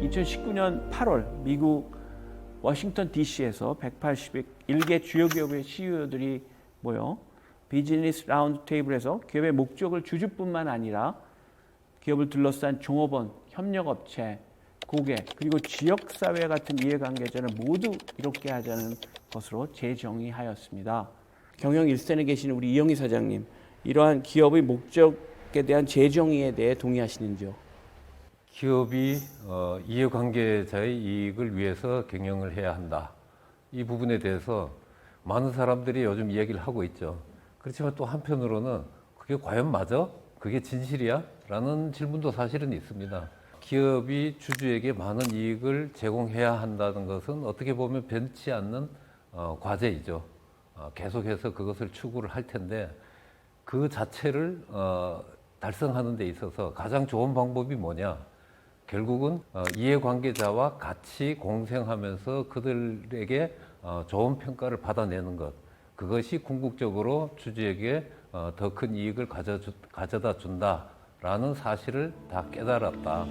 2019년 8월 미국 워싱턴 DC에서 181개 주요 기업의 CEO들이 모여 비즈니스 라운드 테이블에서 기업의 목적을 주주뿐만 아니라 기업을 둘러싼 종업원, 협력업체, 고객, 그리고 지역사회 같은 이해관계자를 모두 이롭게 하자는 것으로 재정의하였습니다. 경영 일선에 계신 우리 이영희 사장님, 이러한 기업의 목적에 대한 재정의에 대해 동의하시는지요? 기업이 이해관계자의 이익을 위해서 경영을 해야 한다. 이 부분에 대해서 많은 사람들이 요즘 이야기를 하고 있죠. 그렇지만 또 한편으로는 그게 과연 맞아? 그게 진실이야? 라는 질문도 사실은 있습니다. 기업이 주주에게 많은 이익을 제공해야 한다는 것은 어떻게 보면 변치 않는 과제이죠. 계속해서 그것을 추구를 할 텐데 그 자체를 달성하는 데 있어서 가장 좋은 방법이 뭐냐? 결국은 이해관계자와 같이 공생하면서 그들에게 좋은 평가를 받아내는 것. 그것이 궁극적으로 주주에게 더 큰 이익을 가져다 준다라는 사실을 다 깨달았다.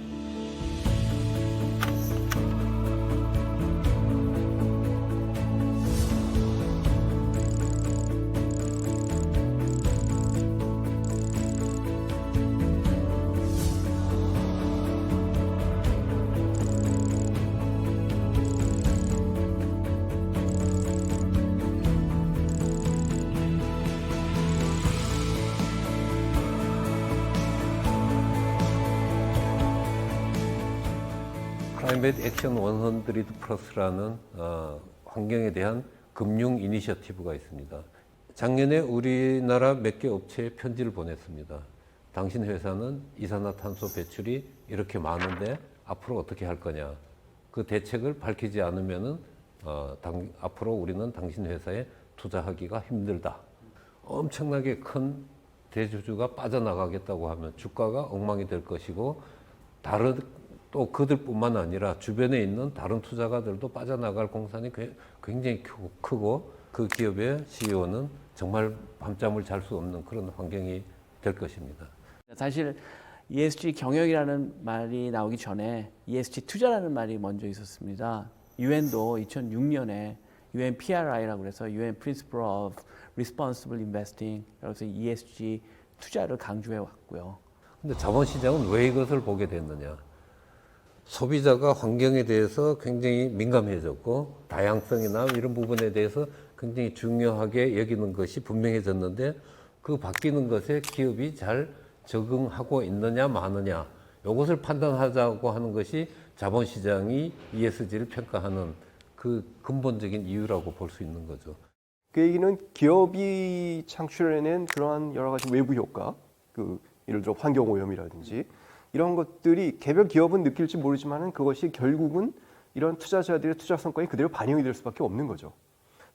클라이밋 액션 100 플러스라는 환경에 대한 금융 이니셔티브가 있습니다. 작년에 우리나라 몇 개 업체에 편지를 보냈습니다. 당신 회사는 이산화탄소 배출이 이렇게 많은데 앞으로 어떻게 할 거냐. 그 대책을 밝히지 않으면은 앞으로 우리는 당신 회사에 투자하기가 힘들다. 엄청나게 큰 대주주가 빠져나가겠다고 하면 주가가 엉망이 될 것이고 또 그들뿐만 아니라 주변에 있는 다른 투자가들도 빠져나갈 공산이 굉장히 크고 그 기업의 CEO는 정말 밤잠을 잘 수 없는 그런 환경이 될 것입니다. 사실 ESG 경영이라는 말이 나오기 전에 ESG 투자라는 말이 먼저 있었습니다. UN도 2006년에 UN PRI라고 해서 UN Principle of Responsible Investing, 그래서 ESG 투자를 강조해 왔고요. 근데 자본시장은 왜 이것을 보게 됐느냐? 소비자가 환경에 대해서 굉장히 민감해졌고 다양성이나 이런 부분에 대해서 굉장히 중요하게 여기는 것이 분명해졌는데 그 바뀌는 것에 기업이 잘 적응하고 있느냐 마느냐 이것을 판단하자고 하는 것이 자본시장이 ESG를 평가하는 그 근본적인 이유라고 볼 수 있는 거죠. 그 얘기는 기업이 창출해낸 그러한 여러 가지 외부 효과, 예를 들어 환경오염이라든지 이런 것들이 개별 기업은 느낄지 모르지만 그것이 결국은 이런 투자자들의 투자 성과에 그대로 반영이 될 수밖에 없는 거죠.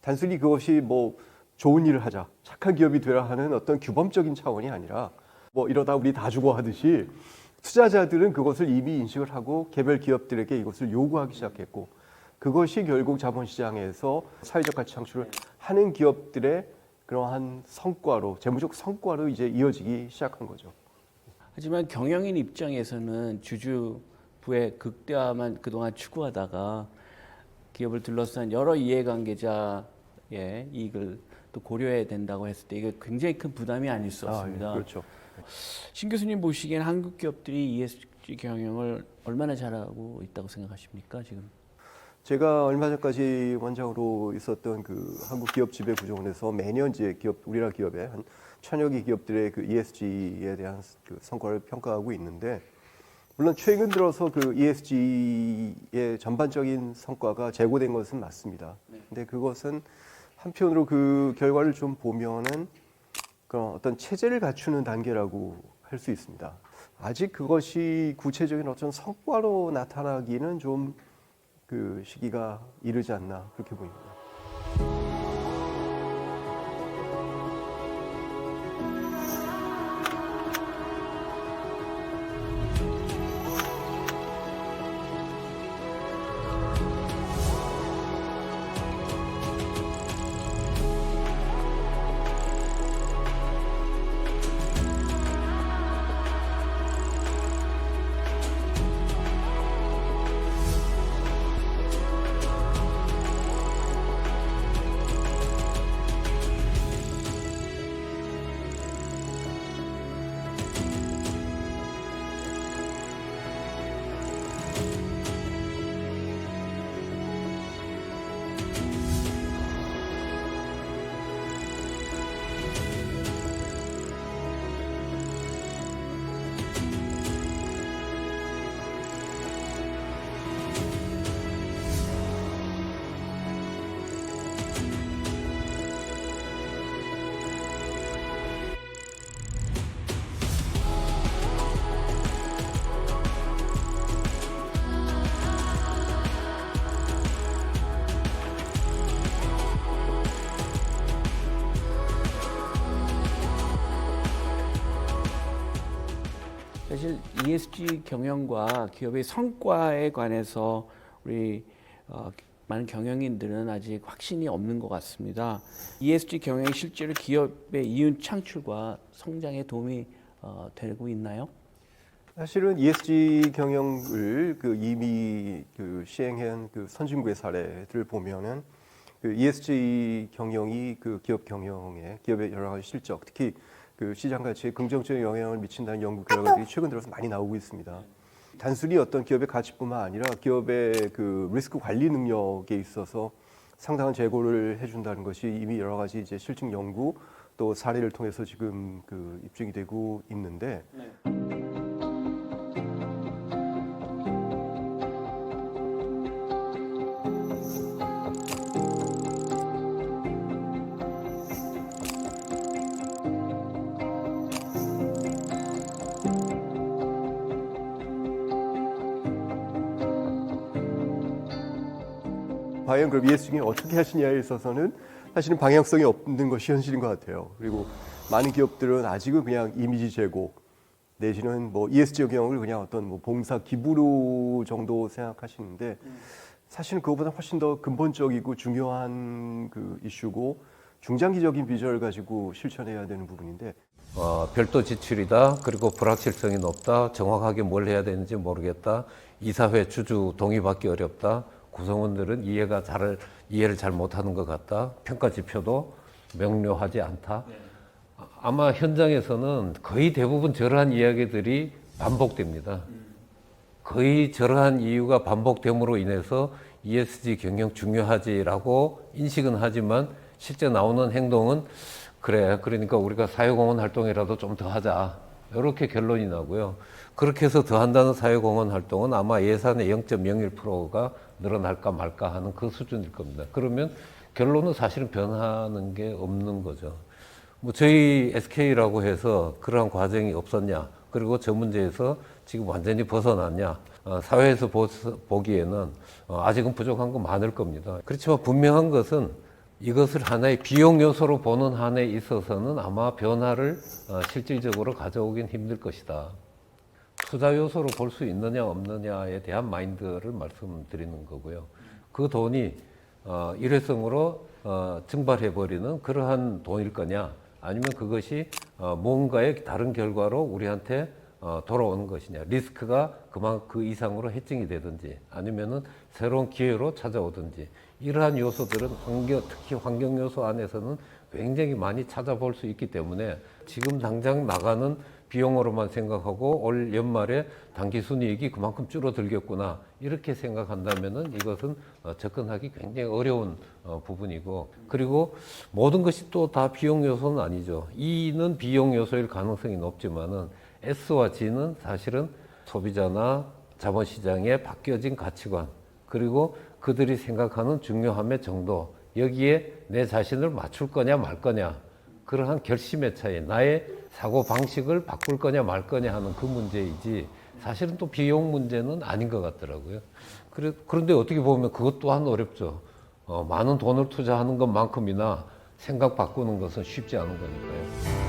단순히 그것이 뭐 좋은 일을 하자, 착한 기업이 되라 하는 어떤 규범적인 차원이 아니라 뭐 이러다 우리 다 죽어 하듯이 투자자들은 그것을 이미 인식을 하고 개별 기업들에게 이것을 요구하기 시작했고 그것이 결국 자본시장에서 사회적 가치 창출을 하는 기업들의 그러한 성과로, 재무적 성과로 이제 이어지기 시작한 거죠. 하지만 경영인 입장에서는 주주부의 극대화만 그동안 추구하다가 기업을 둘러싼 여러 이해관계자의 이익을 또 고려해야 된다고 했을 때 이게 굉장히 큰 부담이 아닐 수 없습니다. 그렇죠. 신 교수님 보시기엔 한국 기업들이 ESG 경영을 얼마나 잘하고 있다고 생각하십니까, 지금? 제가 얼마 전까지 원장으로 있었던 그 한국 기업 지배 구조원에서 매년 이제 우리나라 기업의 한 1000여 개 기업들의 그 ESG에 대한 그 성과를 평가하고 있는데, 물론 최근 들어서 그 ESG의 전반적인 성과가 제고된 것은 맞습니다. 근데 그것은 한편으로 그 결과를 좀 보면은 그런 어떤 체제를 갖추는 단계라고 할 수 있습니다. 아직 그것이 구체적인 어떤 성과로 나타나기는 좀 그 시기가 이르지 않나 그렇게 보입니다. ESG 경영과 기업의 성과에 관해서 우리 많은 경영인들은 아직 확신이 없는 것 같습니다. ESG 경영이 실제로 기업의 이윤 창출과 성장에 도움이 되고 있나요? 사실은 ESG 경영을 이미 시행한 선진국의 사례들을 보면은 ESG 경영이 기업 경영에 기업의 여러 가지 실적, 특히 시장 가치에 긍정적인 영향을 미친다는 연구 결과들이 최근 들어서 많이 나오고 있습니다. 단순히 어떤 기업의 가치뿐만 아니라 기업의 리스크 관리 능력에 있어서 상당한 제고를 해준다는 것이 이미 여러 가지 이제 실증 연구 또 사례를 통해서 지금 입증이 되고 있는데. 네. 과연 그럼 ESG 어떻게 하시냐에 있어서는 사실은 방향성이 없는 것이 현실인 것 같아요. 그리고 많은 기업들은 아직은 그냥 이미지 제고 내지는 ESG 경영을 그냥 어떤 봉사 기부로 정도 생각하시는데 사실은 그것보다 훨씬 더 근본적이고 중요한 이슈고 중장기적인 비전을 가지고 실천해야 되는 부분인데 별도 지출이다. 그리고 불확실성이 높다. 정확하게 뭘 해야 되는지 모르겠다. 이사회 주주 동의받기 어렵다. 구성원들은 이해를 잘 못하는 것 같다. 평가 지표도 명료하지 않다. 네. 아마 현장에서는 거의 대부분 저러한 이야기들이 반복됩니다. 거의 저러한 이유가 반복됨으로 인해서 ESG 경영 중요하지라고 인식은 하지만 실제 나오는 행동은 그러니까 우리가 사회공헌 활동이라도 좀 더 하자. 이렇게 결론이 나고요. 그렇게 해서 더 한다는 사회공헌 활동은 아마 예산의 0.01%가 늘어날까 말까 하는 그 수준일 겁니다. 그러면 결론은 사실은 변하는 게 없는 거죠. 저희 SK라고 해서 그러한 과정이 없었냐, 그리고 저 문제에서 지금 완전히 벗어났냐, 사회에서 보기에는 아직은 부족한 거 많을 겁니다. 그렇지만 분명한 것은 이것을 하나의 비용 요소로 보는 한에 있어서는 아마 변화를 실질적으로 가져오긴 힘들 것이다. 투자 요소로 볼 수 있느냐 없느냐에 대한 마인드를 말씀드리는 거고요. 그 돈이 일회성으로 증발해버리는 그러한 돈일 거냐, 아니면 그것이 뭔가의 다른 결과로 우리한테 돌아오는 것이냐, 리스크가 그 이상으로 해증이 되든지 아니면은 새로운 기회로 찾아오든지, 이러한 요소들은 특히 환경 요소 안에서는 굉장히 많이 찾아볼 수 있기 때문에 지금 당장 나가는 비용으로만 생각하고 올 연말에 단기 순이익이 그만큼 줄어들겠구나 이렇게 생각한다면은 이것은 접근하기 굉장히 어려운 부분이고, 그리고 모든 것이 또 다 비용 요소는 아니죠. E는 비용 요소일 가능성이 높지만은 S와 G는 사실은 소비자나 자본시장의 바뀌어진 가치관, 그리고 그들이 생각하는 중요함의 정도, 여기에 내 자신을 맞출 거냐 말 거냐, 그러한 결심의 차이, 나의 사고 방식을 바꿀 거냐 말 거냐 하는 그 문제이지 사실은 또 비용 문제는 아닌 것 같더라고요. 그런데 어떻게 보면 그것 또한 어렵죠. 많은 돈을 투자하는 것만큼이나 생각 바꾸는 것은 쉽지 않은 거니까요.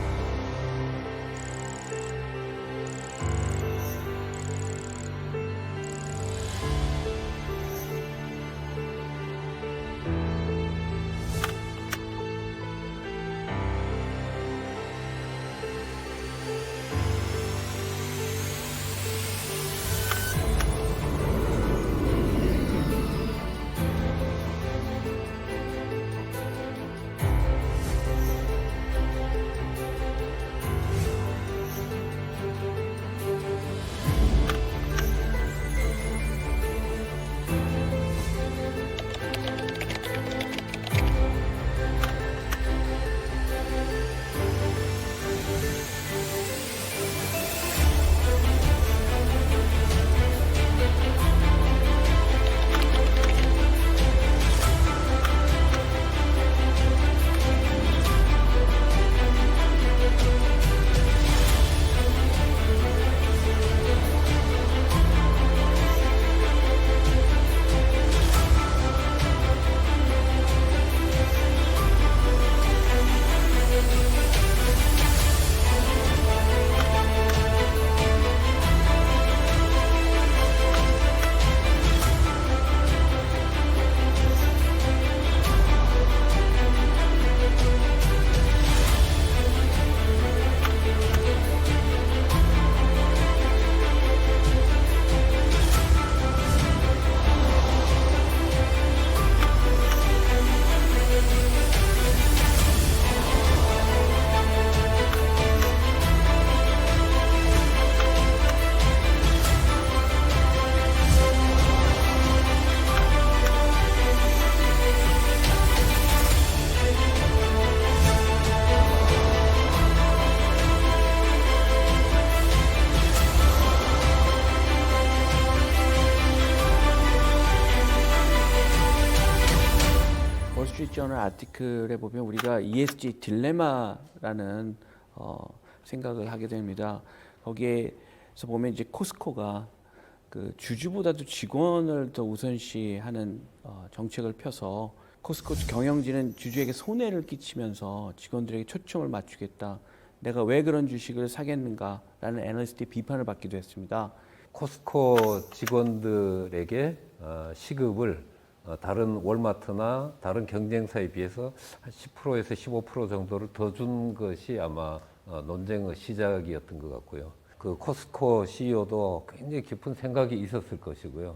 월스트리트저널 아티클에 보면 우리가 ESG 딜레마라는 생각을 하게 됩니다. 거기에서 보면 이제 코스코가 그 주주보다도 직원을 더 우선시하는 정책을 펴서 코스코 경영진은 주주에게 손해를 끼치면서 직원들에게 초점을 맞추겠다. 내가 왜 그런 주식을 사겠는가라는 애널리스트의 비판을 받기도 했습니다. 코스코 직원들에게 시급을 다른 월마트나 다른 경쟁사에 비해서 한 10%에서 15% 정도를 더 준 것이 아마 논쟁의 시작이었던 것 같고요. 그 코스코 CEO도 굉장히 깊은 생각이 있었을 것이고요.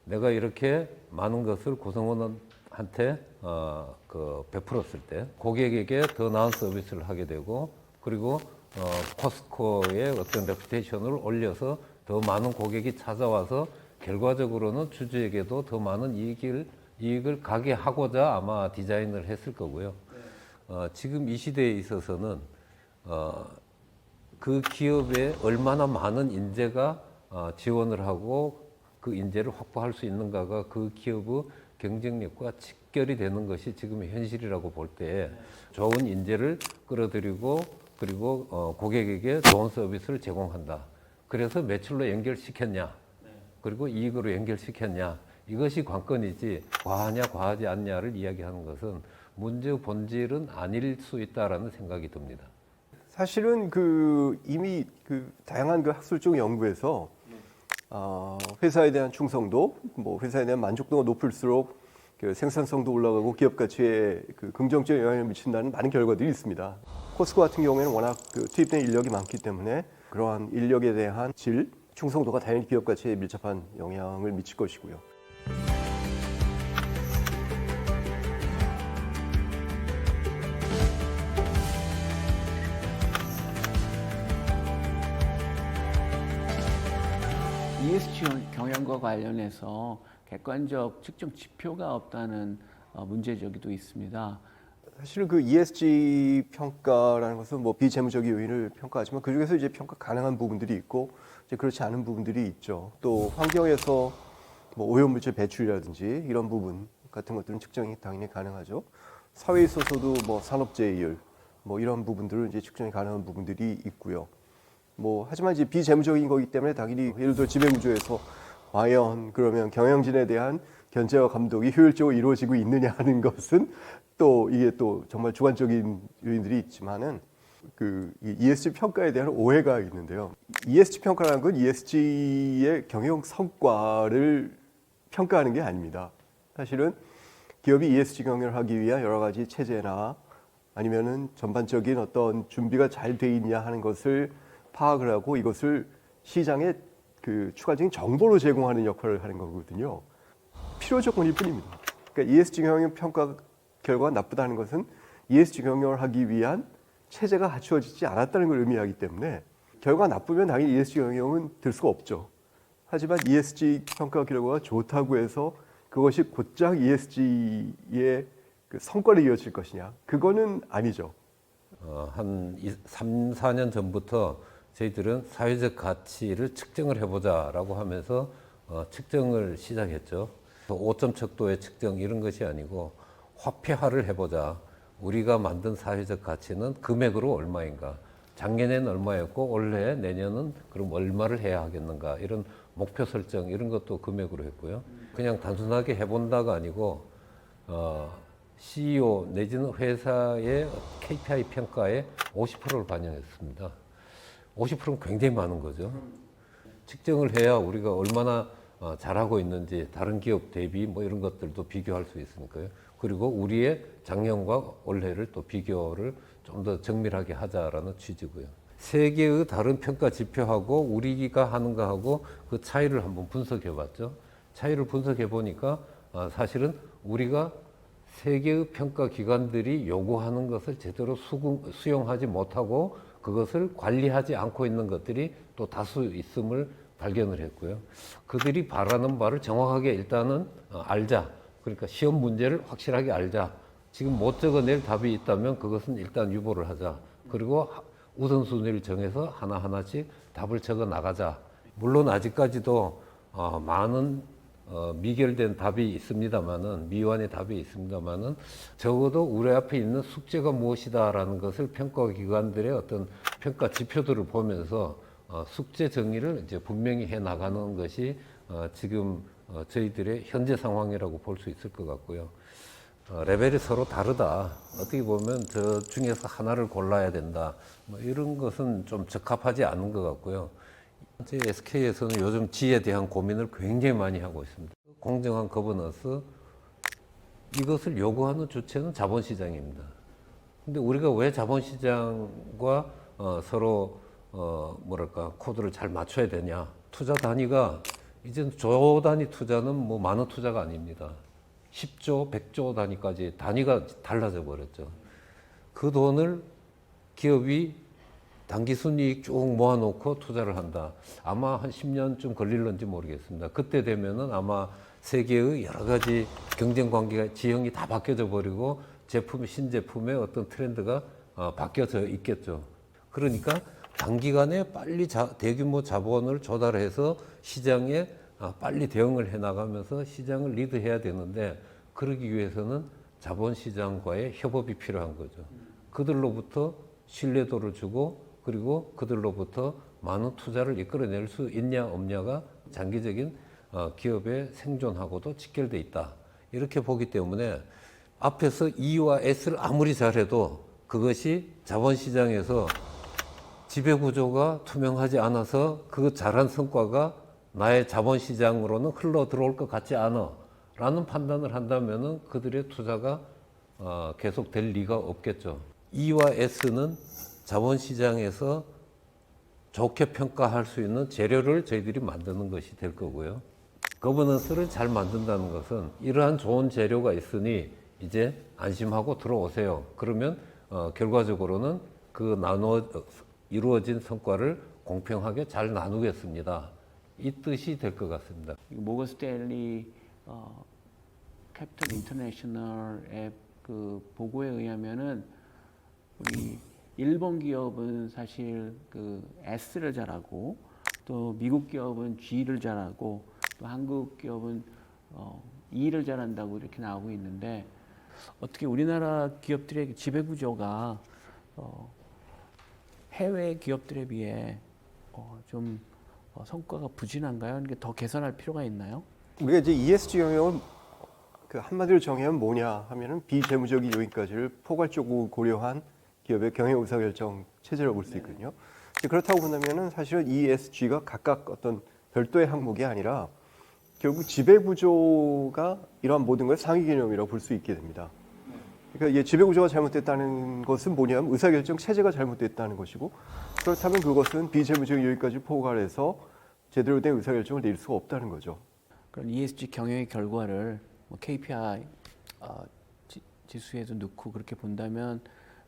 내가 이렇게 많은 것을 구성원한테 베풀었을 때 고객에게 더 나은 서비스를 하게 되고 그리고 코스코의 어떤 레퓨테이션을 올려서 더 많은 고객이 찾아와서 결과적으로는 주주에게도 더 많은 이익을 가게 하고자 아마 디자인을 했을 거고요. 지금 이 시대에 있어서는 그 기업에 얼마나 많은 인재가 지원을 하고 그 인재를 확보할 수 있는가가 그 기업의 경쟁력과 직결이 되는 것이 지금의 현실이라고 볼 때 좋은 인재를 끌어들이고 그리고 고객에게 좋은 서비스를 제공한다. 그래서 매출로 연결시켰냐, 그리고 이익으로 연결시켰냐, 이것이 관건이지 과하냐 과하지 않냐를 이야기하는 것은 문제의 본질은 아닐 수 있다라는 생각이 듭니다. 사실은 이미 다양한 학술적 연구에서 회사에 대한 충성도, 회사에 대한 만족도가 높을수록 생산성도 올라가고 기업 가치에 긍정적 영향을 미친다는 많은 결과들이 있습니다. 코스코 같은 경우에는 워낙 투입된 인력이 많기 때문에 그러한 인력에 대한 질, 충성도가 당연히 기업 가치에 밀접한 영향을 미칠 것이고요. ESG 경영과 관련해서 객관적 측정 지표가 없다는 문제 제기도 있습니다. 사실은 ESG 평가라는 것은 비재무적 요인을 평가하지만 그 중에서 이제 평가 가능한 부분들이 있고 이제 그렇지 않은 부분들이 있죠. 또 환경에서 오염물질 배출이라든지 이런 부분 같은 것들은 측정이 당연히 가능하죠. 사회에 있어서도 산업재해율 이런 부분들은 이제 측정이 가능한 부분들이 있고요. 하지만 이제 비재무적인 거기 때문에 당연히 예를 들어 지배구조에서 과연 그러면 경영진에 대한 견제와 감독이 효율적으로 이루어지고 있느냐 하는 것은 또 이게 또 정말 주관적인 요인들이 있지만은 이 ESG 평가에 대한 오해가 있는데요. ESG 평가라는 건 ESG의 경영 성과를 평가하는 게 아닙니다. 사실은 기업이 ESG 경영을 하기 위한 여러 가지 체제나 아니면은 전반적인 어떤 준비가 잘 돼 있냐 하는 것을 파악을 하고 이것을 시장에 추가적인 정보로 제공하는 역할을 하는 거거든요. 필요 조건일 뿐입니다. 그러니까 ESG 경영 평가 결과가 나쁘다는 것은 ESG 경영을 하기 위한 체제가 갖추어지지 않았다는 걸 의미하기 때문에 결과가 나쁘면 당연히 ESG 경영은 될 수가 없죠. 하지만 ESG 평가 결과가 좋다고 해서 그것이 곧장 ESG의 성과로 이어질 것이냐? 그거는 아니죠. 한 3, 4년 전부터 저희들은 사회적 가치를 측정을 해보자라고 하면서 측정을 시작했죠. 5점 척도의 측정 이런 것이 아니고 화폐화를 해보자. 우리가 만든 사회적 가치는 금액으로 얼마인가. 작년에는 얼마였고 올해 내년은 그럼 얼마를 해야 하겠는가. 이런 목표 설정 이런 것도 금액으로 했고요. 그냥 단순하게 해본다가 아니고 CEO 내지는 회사의 KPI 평가에 50%를 반영했습니다. 50%는 굉장히 많은 거죠. 측정을 해야 우리가 얼마나 잘하고 있는지 다른 기업 대비 이런 것들도 비교할 수 있으니까요. 그리고 우리의 작년과 올해를 또 비교를 좀 더 정밀하게 하자라는 취지고요. 세계의 다른 평가 지표하고 우리가 하는 거하고 그 차이를 한번 분석해 봤죠. 차이를 분석해 보니까 사실은 우리가 세계의 평가 기관들이 요구하는 것을 제대로 수용하지 못하고 그것을 관리하지 않고 있는 것들이 또 다수 있음을 발견을 했고요. 그들이 바라는 바를 정확하게 일단은 알자. 그러니까 시험 문제를 확실하게 알자. 지금 못 적어낼 답이 있다면 그것은 일단 유보를 하자. 그리고 우선순위를 정해서 하나하나씩 답을 적어 나가자. 물론 아직까지도 많은 미결된 답이 있습니다만은 미완의 답이 있습니다만은 적어도 우리 앞에 있는 숙제가 무엇이다라는 것을 평가기관들의 어떤 평가 지표들을 보면서 숙제 정의를 이제 분명히 해 나가는 것이 지금 저희들의 현재 상황이라고 볼 수 있을 것 같고요. 레벨이 서로 다르다. 어떻게 보면 저 중에서 하나를 골라야 된다. 뭐 이런 것은 좀 적합하지 않은 것 같고요. 현재 SK에서는 요즘 지에 대한 고민을 굉장히 많이 하고 있습니다. 공정한 거버넌스, 이것을 요구하는 주체는 자본시장입니다. 근데 우리가 왜 자본시장과 서로 뭐랄까 코드를 잘 맞춰야 되냐? 투자 단위가 이제 조 단위 투자는 뭐 많은 투자가 아닙니다. 10조, 100조 단위까지 단위가 달라져 버렸죠. 그 돈을 기업이 단기 순이익 쭉 모아놓고 투자를 한다. 아마 한 10년쯤 걸릴런지 모르겠습니다. 그때 되면은 아마 세계의 여러 가지 경쟁 관계가 지형이 다 바뀌어져 버리고 신제품의 어떤 트렌드가 바뀌어져 있겠죠. 그러니까 단기간에 빨리 대규모 자본을 조달해서 시장에 빨리 대응을 해 나가면서 시장을 리드해야 되는데 그러기 위해서는 자본시장과의 협업이 필요한 거죠. 그들로부터 신뢰도를 주고 그리고 그들로부터 많은 투자를 이끌어낼 수 있냐 없냐가 장기적인 기업의 생존하고도 직결돼 있다. 이렇게 보기 때문에 앞에서 E와 S를 아무리 잘해도 그것이 자본시장에서 지배구조가 투명하지 않아서 그 잘한 성과가 나의 자본시장으로는 흘러 들어올 것 같지 않아 라는 판단을 한다면은 그들의 투자가 계속 될 리가 없겠죠. E와 S는 자본시장에서 좋게 평가할 수 있는 재료를 저희들이 만드는 것이 될 거고요. 거버넌스를 잘 만든다는 것은 이러한 좋은 재료가 있으니 이제 안심하고 들어오세요. 그러면 결과적으로는 그 이루어진 성과를 공평하게 잘 나누겠습니다. 이 뜻이 될 것 같습니다. 모건 스탠리 캐피털 인터내셔널의 그 보고에 의하면은 우리 일본 기업은 사실 그 S를 잘하고 또 미국 기업은 G를 잘하고 또 한국 기업은 E를 잘한다고 이렇게 나오고 있는데 어떻게 우리나라 기업들의 지배 구조가 해외 기업들에 비해 좀 성과가 부진한가요? 이게 더 개선할 필요가 있나요? 우리가 이제 ESG 경영은 그 한마디로 정의하면 뭐냐 하면은 비재무적인 요인까지를 포괄적으로 고려한 기업의 경영 의사결정 체제라고 볼 수 있거든요. 그렇다고 본다면은 사실은 ESG가 각각 어떤 별도의 항목이 아니라 결국 지배 구조가 이러한 모든 걸 상위 개념이라고 볼 수 있게 됩니다. 그러니까 지배 구조가 잘못됐다는 것은 뭐냐면 의사결정 체제가 잘못됐다는 것이고 그렇다면 그것은 비재무적인 요인까지 포괄해서 제대로 된 의사결정을 내릴 수가 없다는 거죠. 그런 ESG 경영의 결과를 뭐 KPI 지수에도 넣고 그렇게 본다면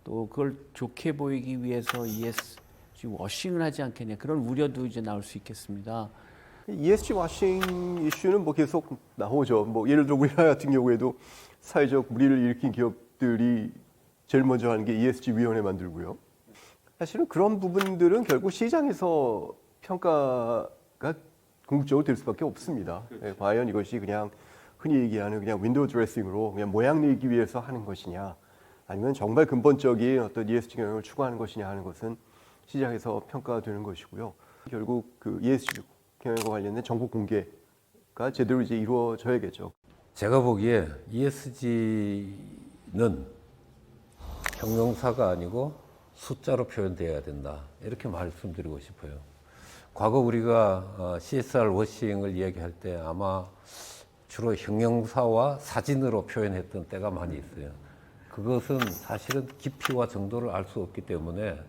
또 그걸 좋게 보이기 위해서 ESG 워싱을 하지 않겠냐 그런 우려도 이제 나올 수 있겠습니다. ESG 워싱 이슈는 뭐 계속 나오죠. 뭐 예를 들어 우리나라 같은 경우에도 사회적 물의를 일으킨 기업들이 제일 먼저 하는 게 ESG 위원회 만들고요. 사실은 그런 부분들은 결국 시장에서 평가가 궁극적으로 될 수밖에 없습니다. 예, 과연 이것이 그냥 흔히 얘기하는 그냥 윈도우 드레싱으로 그냥 모양 내기 위해서 하는 것이냐, 아니면 정말 근본적인 어떤 ESG 경영을 추구하는 것이냐 하는 것은 시장에서 평가가 되는 것이고요. 결국 그 ESG 경영과 관련된 정보 공개가 제대로 이제 이루어져야겠죠. 제가 보기에 ESG는 형용사가 아니고 숫자로 표현되어야 된다. 이렇게 말씀드리고 싶어요. 과거 우리가 CSR 워싱을 이야기할 때 아마 주로 형용사와 사진으로 표현했던 때가 많이 있어요. 그것은 사실은 깊이와 정도를 알 수 없기 때문에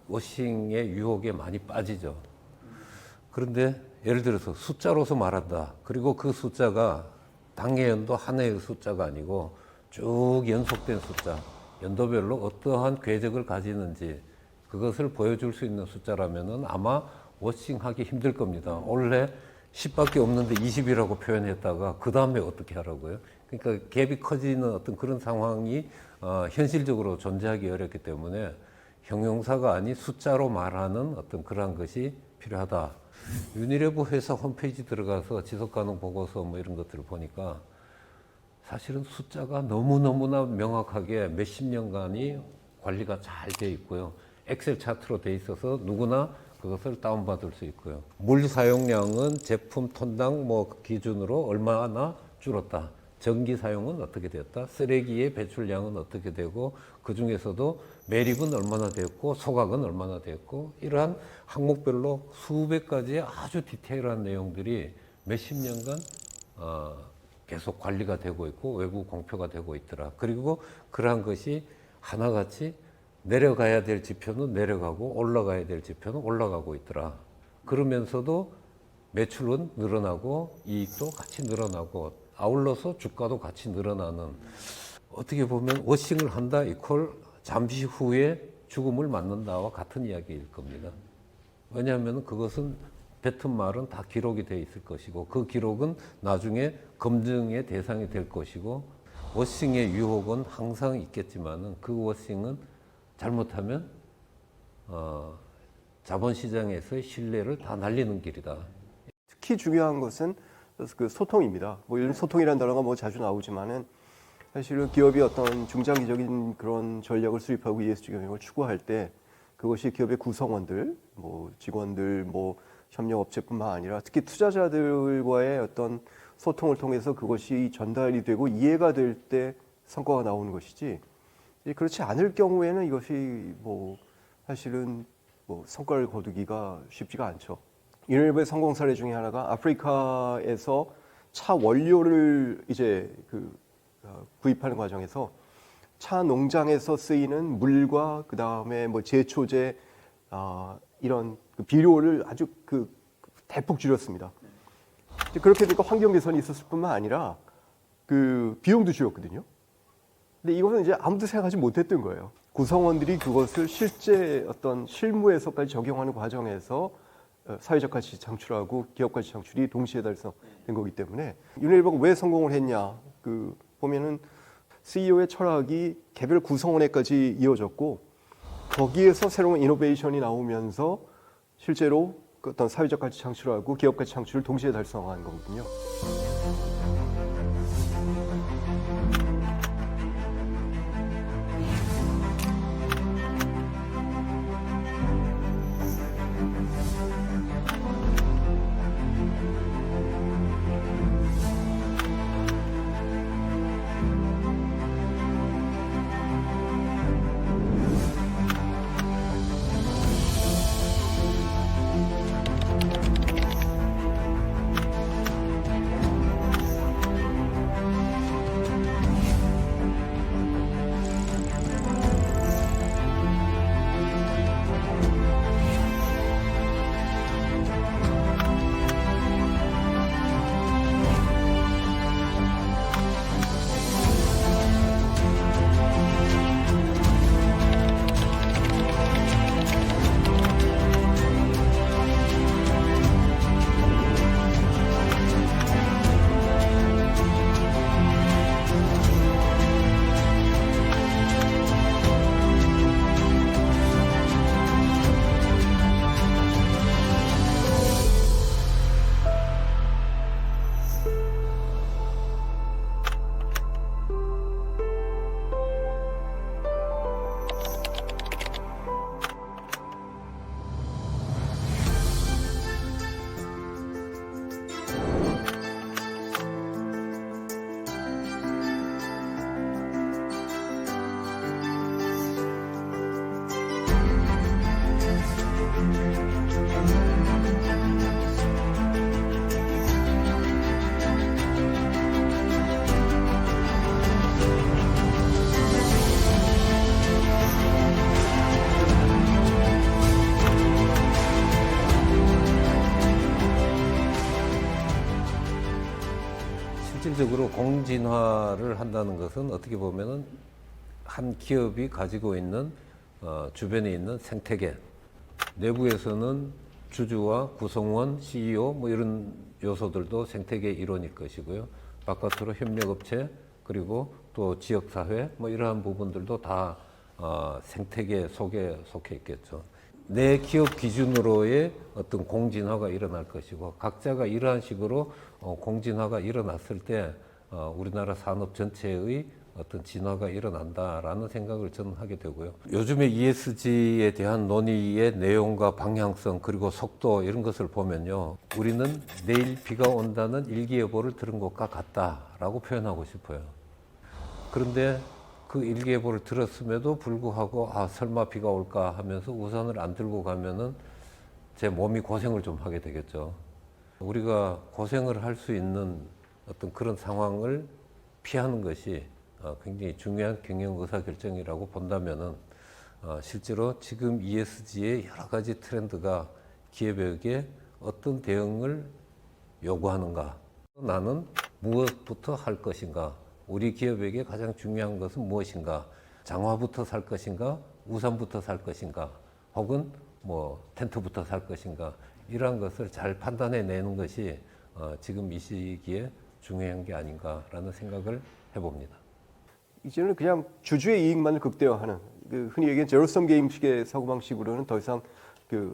워싱의 유혹에 많이 빠지죠. 그런데 예를 들어서 숫자로서 말한다. 그리고 그 숫자가 당해연도 한 해의 숫자가 아니고 쭉 연속된 숫자, 연도별로 어떠한 궤적을 가지는지 그것을 보여줄 수 있는 숫자라면은 아마 워싱하기 힘들 겁니다. 원래 10밖에 없는데 20이라고 표현했다가 그 다음에 어떻게 하라고요? 그러니까 갭이 커지는 어떤 그런 상황이 현실적으로 존재하기 어렵기 때문에 형용사가 아닌 숫자로 말하는 어떤 그러한 것이 필요하다. 유니레버 회사 홈페이지 들어가서 지속가능 보고서 뭐 이런 것들을 보니까 사실은 숫자가 너무너무나 명확하게 몇십 년간이 관리가 잘 돼 있고요. 엑셀 차트로 돼 있어서 누구나 그것을 다운받을 수 있고요. 물 사용량은 제품 톤당 뭐 기준으로 얼마나 줄었다. 전기 사용은 어떻게 되었다. 쓰레기의 배출량은 어떻게 되고 그 중에서도 매립은 얼마나 됐고 소각은 얼마나 됐고 이러한 항목별로 수백 가지의 아주 디테일한 내용들이 몇십 년간 계속 관리가 되고 있고 외부 공표가 되고 있더라. 그리고 그러한 것이 하나같이 내려가야 될 지표는 내려가고 올라가야 될 지표는 올라가고 있더라. 그러면서도 매출은 늘어나고 이익도 같이 늘어나고 아울러서 주가도 같이 늘어나는, 어떻게 보면 워싱을 한다 이퀄 잠시 후에 죽음을 맞는다와 같은 이야기일 겁니다. 왜냐하면 그것은 뱉은 말은 다 기록이 돼 있을 것이고 그 기록은 나중에 검증의 대상이 될 것이고 워싱의 유혹은 항상 있겠지만은 그 워싱은 잘못하면 자본시장에서의 신뢰를 다 날리는 길이다. 특히 중요한 것은 그 소통입니다. 뭐 요즘 소통이라는 단어가 뭐 자주 나오지만은 사실은 기업이 어떤 중장기적인 그런 전략을 수립하고 ESG 경영을 추구할 때 그것이 기업의 구성원들, 뭐 직원들, 뭐 협력업체뿐만 아니라 특히 투자자들과의 어떤 소통을 통해서 그것이 전달이 되고 이해가 될 때 성과가 나오는 것이지, 그렇지 않을 경우에는 이것이 뭐 사실은 뭐 성과를 거두기가 쉽지가 않죠. 유니레버의 성공 사례 중에 하나가 아프리카에서 차 원료를 이제 구입하는 과정에서 차 농장에서 쓰이는 물과 그 다음에 뭐 제초제 이런 비료를 아주 대폭 줄였습니다. 그렇게 되니까 환경 개선이 있었을 뿐만 아니라 비용도 줄였거든요. 근데 이것은 이제 아무도 생각하지 못했던 거예요. 구성원들이 그것을 실제 어떤 실무에서까지 적용하는 과정에서 사회적 가치 창출하고 기업 가치 창출이 동시에 달성된 거기 때문에 유니레버가 왜 성공을 했냐, 보면은 CEO의 철학이 개별 구성원에까지 이어졌고 거기에서 새로운 이노베이션이 나오면서 실제로 어떤 사회적 가치 창출하고 기업 가치 창출을 동시에 달성한 거거든요. 실질적으로 공진화를 한다는 것은 어떻게 보면은 한 기업이 가지고 있는 주변에 있는 생태계, 내부에서는 주주와 구성원, CEO 뭐 이런 요소들도 생태계의 일원일 것이고요. 바깥으로 협력업체 그리고 또 지역사회 뭐 이러한 부분들도 다 생태계 속에 속해 있겠죠. 내 기업 기준으로의 어떤 공진화가 일어날 것이고 각자가 이러한 식으로 공진화가 일어났을 때 우리나라 산업 전체의 어떤 진화가 일어난다라는 생각을 저는 하게 되고요. 요즘에 ESG에 대한 논의의 내용과 방향성 그리고 속도 이런 것을 보면요. 우리는 내일 비가 온다는 일기예보를 들은 것과 같다라고 표현하고 싶어요. 그런데 그 일기예보를 들었음에도 불구하고 설마 비가 올까 하면서 우산을 안 들고 가면은 제 몸이 고생을 좀 하게 되겠죠. 우리가 고생을 할 수 있는 어떤 그런 상황을 피하는 것이 굉장히 중요한 경영 의사 결정이라고 본다면은 실제로 지금 ESG의 여러 가지 트렌드가 기업에게 어떤 대응을 요구하는가? 나는 무엇부터 할 것인가? 우리 기업에게 가장 중요한 것은 무엇인가? 장화부터 살 것인가? 우산부터 살 것인가? 혹은 뭐 텐트부터 살 것인가? 이러한 것을 잘 판단해 내는 것이 지금 이 시기에 중요한 게 아닌가라는 생각을 해봅니다. 이제는 그냥 주주의 이익만을 극대화하는 흔히 얘기하는 제로섬 게임식의 사고방식으로는 더 이상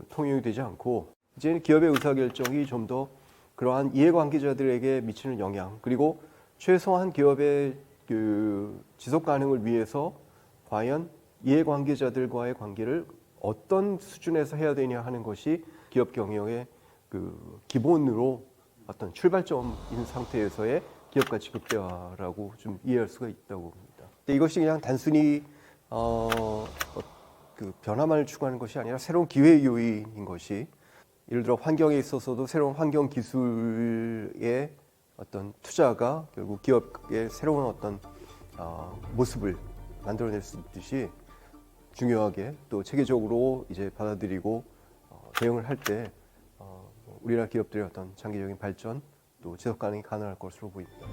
통용이 되지 않고 이제는 기업의 의사결정이 좀 더 그러한 이해관계자들에게 미치는 영향 그리고 최소한 기업의 지속 가능을 위해서 과연 이해관계자들과의 관계를 어떤 수준에서 해야 되냐 하는 것이 기업 경영의 기본으로 어떤 출발점인 상태에서의 기업 가치 극대화라고 좀 이해할 수가 있다고 봅니다. 근데 이것이 그냥 단순히 변화만을 추구하는 것이 아니라 새로운 기회 요인인 것이 예를 들어 환경에 있어서도 새로운 환경 기술의 어떤 투자가 결국 기업의 새로운 어떤 모습을 만들어낼 수 있듯이 중요하게 또 체계적으로 이제 받아들이고 대응을 할 때 우리나라 기업들의 어떤 장기적인 발전 또 지속 가능이 가능할 것으로 보입니다.